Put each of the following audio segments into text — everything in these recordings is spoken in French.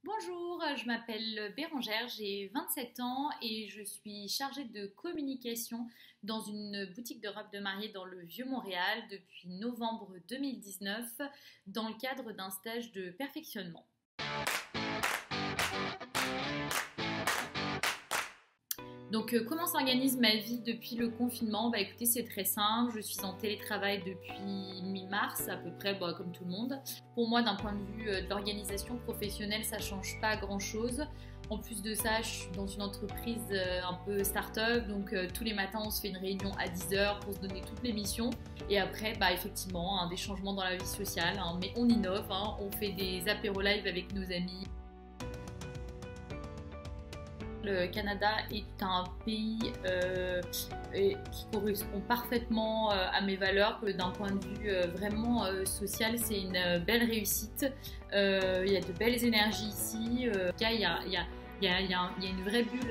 Bonjour, je m'appelle Bérangère, j'ai 27 ans et je suis chargée de communication dans une boutique de robes de mariée dans le Vieux-Montréal depuis novembre 2019 dans le cadre d'un stage de perfectionnement. Comment s'organise ma vie depuis le confinement? Bah écoutez, c'est très simple, je suis en télétravail depuis mi-mars à peu près, bah, comme tout le monde. Pour moi, d'un point de vue de l'organisation professionnelle, ça change pas grand-chose. En plus de ça, je suis dans une entreprise un peu start-up, donc tous les matins, on se fait une réunion à 10 h pour se donner toutes les missions. Et après, bah effectivement, des changements dans la vie sociale, mais on innove, on fait des apéros live avec nos amis. Le Canada est un pays qui correspond parfaitement à mes valeurs, que d'un point de vue vraiment social, c'est une belle réussite. Il y a de belles énergies ici. Il y a une vraie bulle,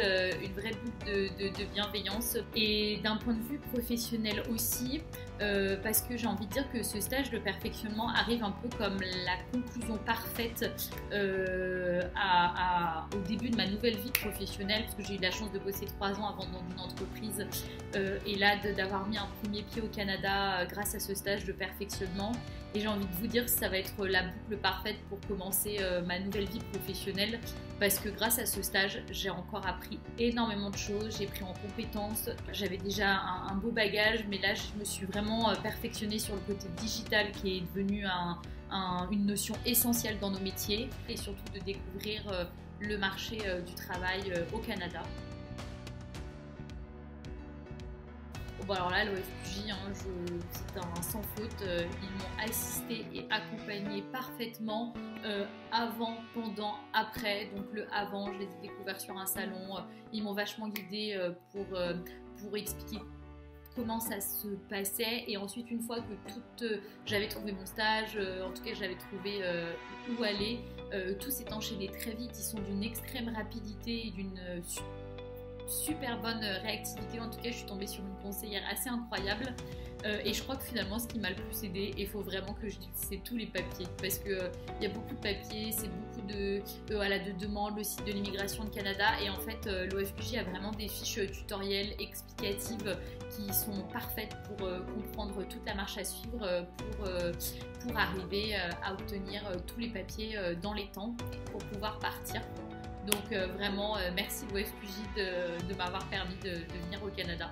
de bienveillance. Et d'un point de vue professionnel aussi, parce que j'ai envie de dire que ce stage de perfectionnement arrive un peu comme la conclusion parfaite au début de ma nouvelle vie professionnelle, parce que j'ai eu la chance de bosser 3 ans avant dans une entreprise et là d'avoir mis un premier pied au Canada grâce à ce stage de perfectionnement. Et j'ai envie de vous dire que ça va être la boucle parfaite pour commencer ma nouvelle vie professionnelle, parce que grâce à ce stage, j'ai encore appris énormément de choses, j'ai pris en compétences, j'avais déjà un beau bagage, mais là je me suis vraiment perfectionnée sur le côté digital qui est devenu une notion essentielle dans nos métiers, et surtout de découvrir le marché du travail au Canada. Bon alors là, l'OFQJ, c'est un sans faute. Ils m'ont assisté et accompagné parfaitement avant, pendant, après. Donc le avant, je les ai découverts sur un salon. Ils m'ont vachement guidée pour expliquer comment ça se passait. Et ensuite, une fois que j'avais trouvé mon stage, en tout cas j'avais trouvé où aller, tout s'est enchaîné très vite. Ils sont d'une extrême rapidité et d'une super bonne réactivité. En tout cas, je suis tombée sur une conseillère assez incroyable et je crois que finalement ce qui m'a le plus aidé, et il faut vraiment que je dise, c'est tous les papiers, parce que il y a beaucoup de papiers, c'est beaucoup de demandes, le site de l'immigration de Canada, et en fait l'OFQJ a vraiment des fiches tutoriels explicatives qui sont parfaites pour comprendre toute la marche à suivre pour arriver à obtenir tous les papiers dans les temps pour pouvoir partir. Donc vraiment, merci l'OFQJ de m'avoir permis de venir au Canada.